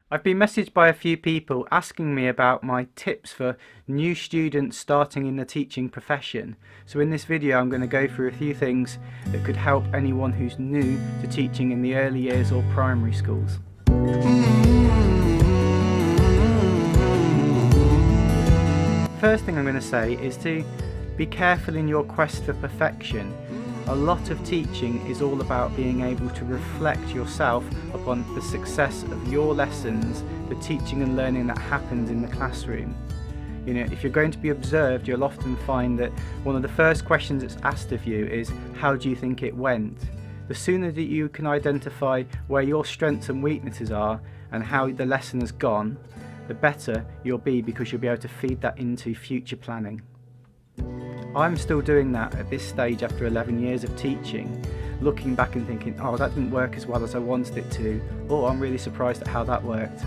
I've been messaged by a few people asking me about my tips for new students starting in the teaching profession. So in this video I'm going to go through a few things that could help anyone who's new to teaching in the early years or primary schools. First thing I'm going to say is to be careful in your quest for perfection. A lot of teaching is all about being able to reflect yourself upon the success of your lessons, the teaching and learning that happens in the classroom. You know, if you're going to be observed, you'll often find that one of the first questions that's asked of you is, how do you think it went? The sooner that you can identify where your strengths and weaknesses are and how the lesson has gone, the better you'll be, because you'll be able to feed that into future planning. I'm still doing that at this stage after 11 years of teaching, looking back and thinking, oh, that didn't work as well as I wanted it to, or I'm really surprised at how that worked.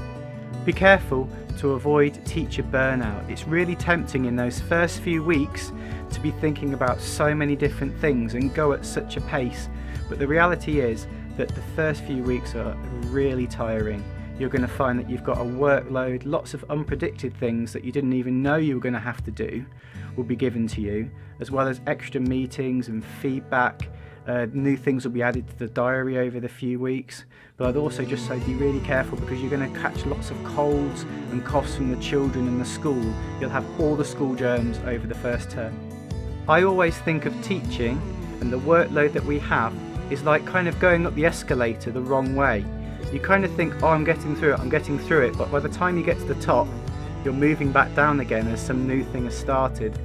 Be careful to avoid teacher burnout. It's really tempting in those first few weeks to be thinking about so many different things and go at such a pace, but the reality is that the first few weeks are really tiring. You're going to find that you've got a workload, lots of unpredicted things that you didn't even know you were going to have to do will be given to you, as well as extra meetings and feedback. New things will be added to the diary over the few weeks, but I'd also just say be really careful, because you're going to catch lots of colds and coughs from the children in the school. You'll have all the school germs over the first term. I always think of teaching and the workload that we have is like kind of going up the escalator the wrong way. You kind of think, oh, I'm getting through it, but by the time you get to the top, you're moving back down again as some new thing has started.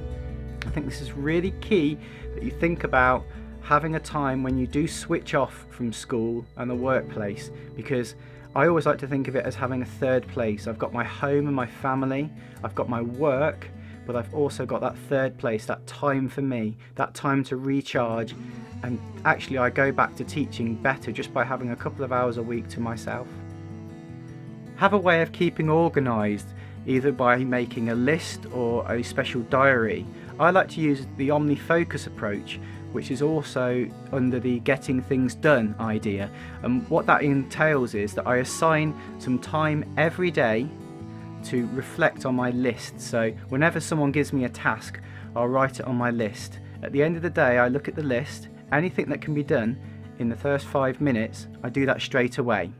I think this is really key, that you think about having a time when you do switch off from school and the workplace, because I always like to think of it as having a third place. I've got my home and my family, I've got my work, but I've also got that third place, that time for me, that time to recharge. And actually I go back to teaching better just by having a couple of hours a week to myself. Have a way of keeping organised, either by making a list or a special diary. I like to use the OmniFocus approach, which is also under the getting things done idea. And what that entails is that I assign some time every day to reflect on my list. So whenever someone gives me a task, I'll write it on my list. At the end of the day, I look at the list, anything that can be done in the first 5 minutes, I do that straight away.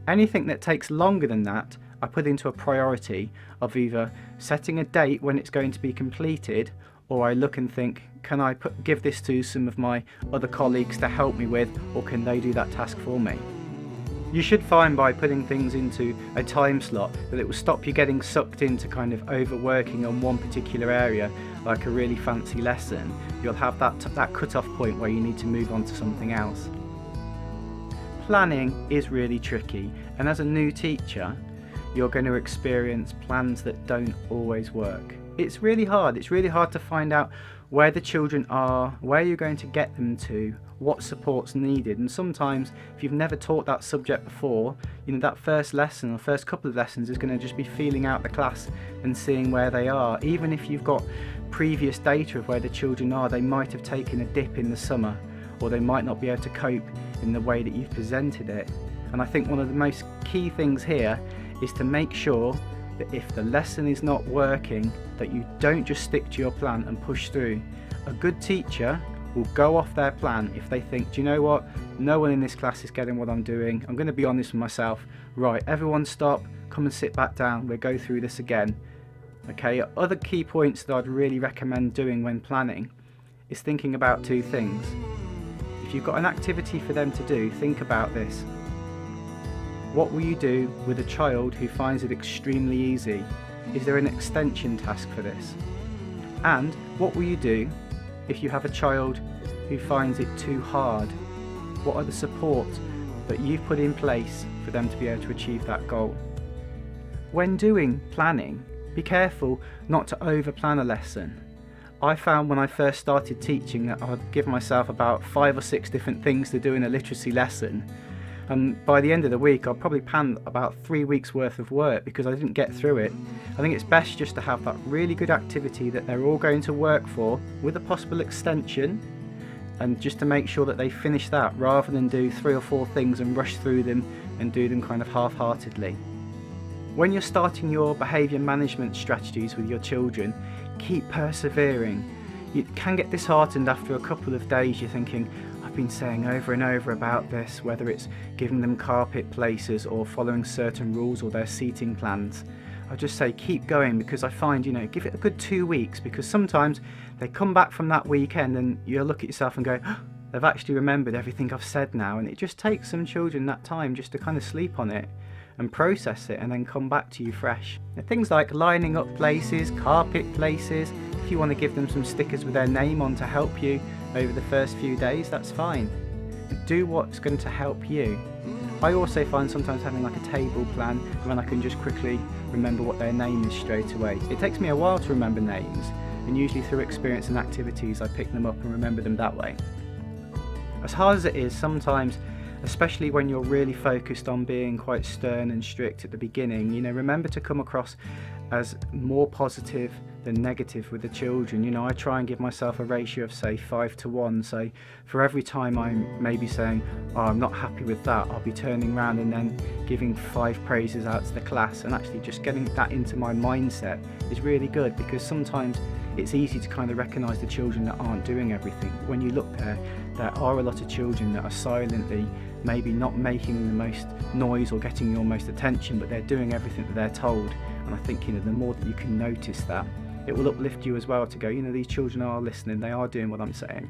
Anything that takes longer than that, I put into a priority of either setting a date when it's going to be completed, or I look and think, can I give this to some of my other colleagues to help me with, or can they do that task for me? You should find by putting things into a time slot that it will stop you getting sucked into kind of overworking on one particular area, like a really fancy lesson. You'll have that cut-off point where you need to move on to something else. Planning is really tricky, and as a new teacher, you're going to experience plans that don't always work. It's really hard to find out where the children are, where you're going to get them to, what support's needed. And sometimes if you've never taught that subject before, you know, that first lesson or first couple of lessons is going to just be feeling out the class and seeing where they are. Even if you've got previous data of where the children are, they might have taken a dip in the summer, or they might not be able to cope in the way that you've presented it. And I think one of the most key things here is to make sure that if the lesson is not working, that you don't just stick to your plan and push through. A good teacher will go off their plan if they think, do you know what, no one in this class is getting what I'm doing, I'm going to be honest with myself, right, everyone stop, come and sit back down, we'll go through this again. Okay, other key points that I'd really recommend doing when planning is thinking about two things. If you've got an activity for them to do, think about this. What will you do with a child who finds it extremely easy? Is there an extension task for this? And what will you do if you have a child who finds it too hard? What are the supports that you've put in place for them to be able to achieve that goal? When doing planning, be careful not to over-plan a lesson. I found when I first started teaching that I'd give myself about 5 or 6 different things to do in a literacy lesson. And by the end of the week, I'll probably plan about 3 weeks worth of work because I didn't get through it. I think it's best just to have that really good activity that they're all going to work for, with a possible extension, and just to make sure that they finish that rather than do 3 or 4 things and rush through them and do them kind of half-heartedly. When you're starting your behaviour management strategies with your children, keep persevering. You can get disheartened after a couple of days. You're thinking, I've been saying over and over about this, whether it's giving them carpet places or following certain rules or their seating plans. I just say keep going, because I find, give it a good 2 weeks, because sometimes they come back from that weekend and you'll look at yourself and go, oh, they've actually remembered everything I've said now. And it just takes some children that time just to kind of sleep on it and process it and then come back to you fresh. Things like lining up places, carpet places. If you want to give them some stickers with their name on to help you over the first few days, that's fine. Do what's going to help you. I also find sometimes having like a table plan when I can just quickly remember what their name is straight away. It takes me a while to remember names, and usually through experience and activities I pick them up and remember them that way. As hard as it is sometimes, especially when you're really focused on being quite stern and strict at the beginning, remember to come across as more positive than negative with the children. I try and give myself a ratio of say 5:1. So for every time I'm maybe saying, oh, I'm not happy with that, I'll be turning around and then giving 5 praises out to the class, and actually just getting that into my mindset is really good, because sometimes it's easy to kind of recognise the children that aren't doing everything. When you look there are a lot of children that are silently maybe not making the most noise or getting your most attention, but they're doing everything that they're told. And I think the more that you can notice that, it will uplift you as well to go, these children are listening, they are doing what I'm saying.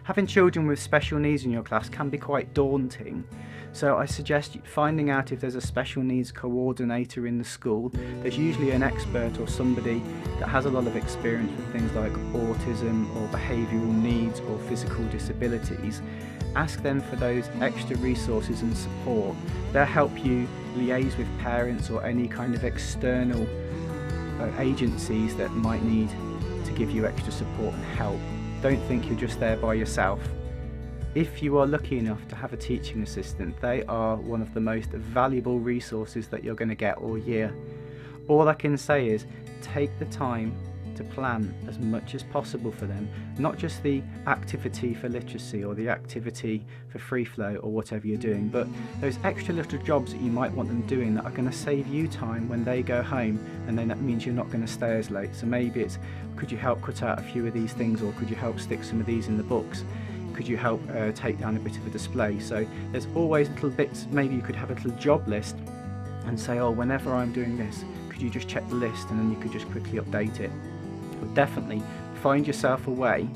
Having children with special needs in your class can be quite daunting, so I suggest finding out if there's a special needs coordinator in the school. There's usually an expert or somebody that has a lot of experience with things like autism or behavioural needs or physical disabilities. Ask them for those extra resources and support. They'll help you liaise with parents or any kind of external agencies that might need to give you extra support and help. Don't think you're just there by yourself. If you are lucky enough to have a teaching assistant, they are one of the most valuable resources that you're going to get all year. All I can say is take the time to plan as much as possible for them, not just the activity for literacy or the activity for free flow or whatever you're doing, but those extra little jobs that you might want them doing that are going to save you time when they go home, and then that means you're not going to stay as late. So maybe it's, could you help cut out a few of these things, or could you help stick some of these in the books? Could you help take down a bit of a display? So there's always little bits. Maybe you could have a little job list and say, oh, whenever I'm doing this, could you just check the list, and then you could just quickly update it. But definitely find yourself a way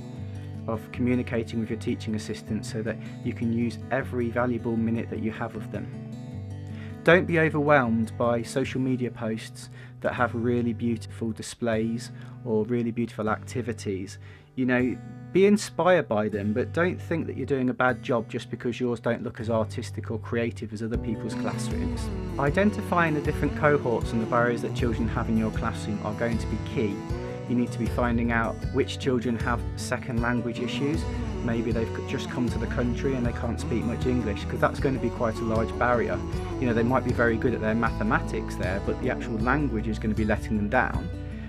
of communicating with your teaching assistant so that you can use every valuable minute that you have of them. Don't be overwhelmed by social media posts that have really beautiful displays or really beautiful activities. Be inspired by them, but don't think that you're doing a bad job just because yours don't look as artistic or creative as other people's classrooms. Identifying the different cohorts and the barriers that children have in your classroom are going to be key. You need to be finding out which children have second language issues. Maybe they've just come to the country and they can't speak much English, because that's going to be quite a large barrier. They might be very good at their mathematics there, but the actual language is going to be letting them down.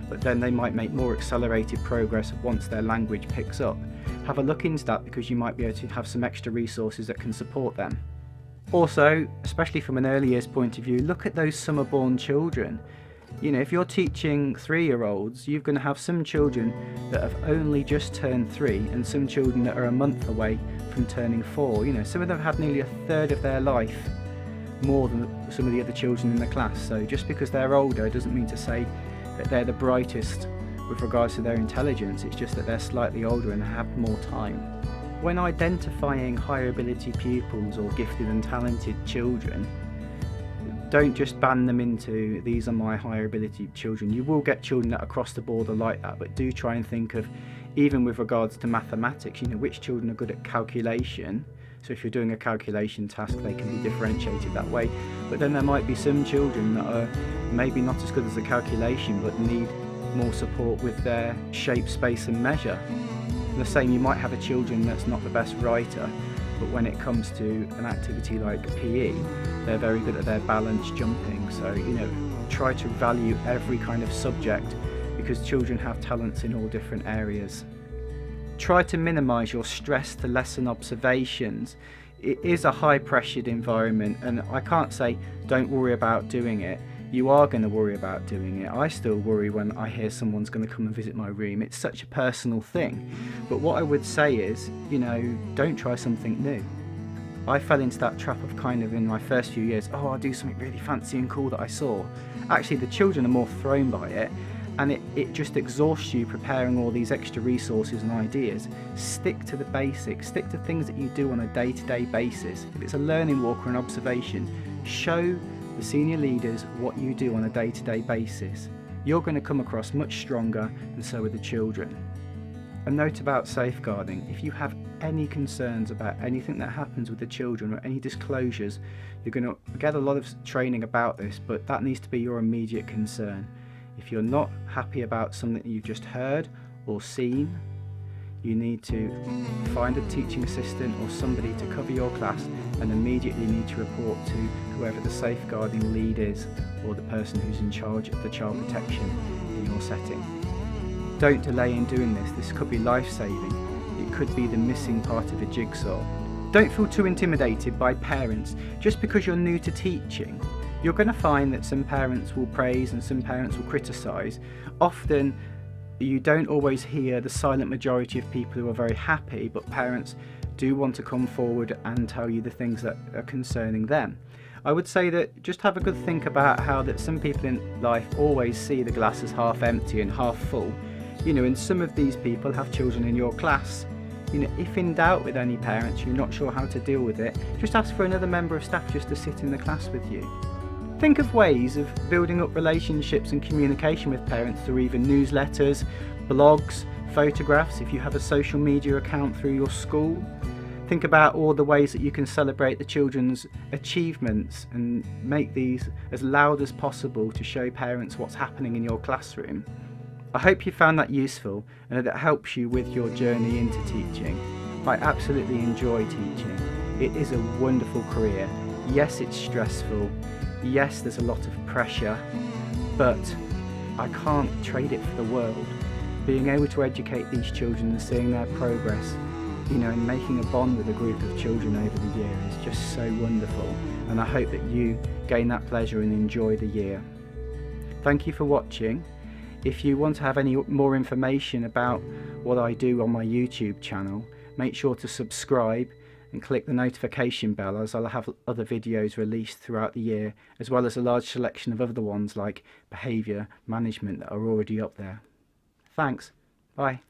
But then they might make more accelerated progress once their language picks up. Have a look into that, because you might be able to have some extra resources that can support them. Also, especially from an early years point of view, look at those summer-born children. If you're teaching 3-year-olds, you're going to have some children that have only just turned 3 and some children that are a month away from turning 4. Some of them have had nearly a third of their life more than some of the other children in the class. So just because they're older doesn't mean to say that they're the brightest with regards to their intelligence. It's just that they're slightly older and have more time. When identifying higher ability pupils or gifted and talented children, don't just ban them into, these are my higher ability children. You will get children that across the board are like that, but do try and think of, even with regards to mathematics, which children are good at calculation. So if you're doing a calculation task, they can be differentiated that way. But then there might be some children that are maybe not as good as the calculation, but need more support with their shape, space and measure. And the same, you might have a children that's not the best writer, but when it comes to an activity like PE, they're very good at their balance jumping. So, try to value every kind of subject, because children have talents in all different areas. Try to minimise your stress to lesson observations. it is a high pressured environment, and I can't say don't worry about doing it. You are going to worry about doing it. I still worry when I hear someone's going to come and visit my room. It's such a personal thing. But what I would say is, don't try something new. I fell into that trap of kind of in my first few years, I'll do something really fancy and cool that I saw. Actually, the children are more thrown by it, and it just exhausts you preparing all these extra resources and ideas. Stick to the basics, stick to things that you do on a day-to-day basis. If it's a learning walk or an observation, show the senior leaders what you do on a day-to-day basis. You're going to come across much stronger, and so are the children. A note about safeguarding: if you have any concerns about anything that happens with the children or any disclosures, you're going to get a lot of training about this, but that needs to be your immediate concern. If you're not happy about something that you've just heard or seen, you need to find a teaching assistant or somebody to cover your class, and immediately need to report to whoever the safeguarding lead is, or the person who's in charge of the child protection in your setting. Don't delay in doing this. This could be life-saving. It could be the missing part of a jigsaw. Don't feel too intimidated by parents just because you're new to teaching. You're going to find that some parents will praise and some parents will criticise. Often you don't always hear the silent majority of people who are very happy, but parents do want to come forward and tell you the things that are concerning them. I would say that just have a good think about how that some people in life always see the glass as half empty and half full. And some of these people have children in your class. If in doubt with any parents, you're not sure how to deal with it, just ask for another member of staff just to sit in the class with you. Think of ways of building up relationships and communication with parents through either newsletters, blogs, photographs, if you have a social media account through your school. Think about all the ways that you can celebrate the children's achievements and make these as loud as possible to show parents what's happening in your classroom. I hope you found that useful and that it helps you with your journey into teaching. I absolutely enjoy teaching. It is a wonderful career. Yes, it's stressful. Yes, there's a lot of pressure, but I can't trade it for the world. Being able to educate these children and seeing their progress, and making a bond with a group of children over the year is just so wonderful, and I hope that you gain that pleasure and enjoy the year. Thank you for watching. If you want to have any more information about what I do on my YouTube channel, make sure to subscribe and click the notification bell, as I'll have other videos released throughout the year, as well as a large selection of other ones like behaviour management that are already up there. Thanks. Bye.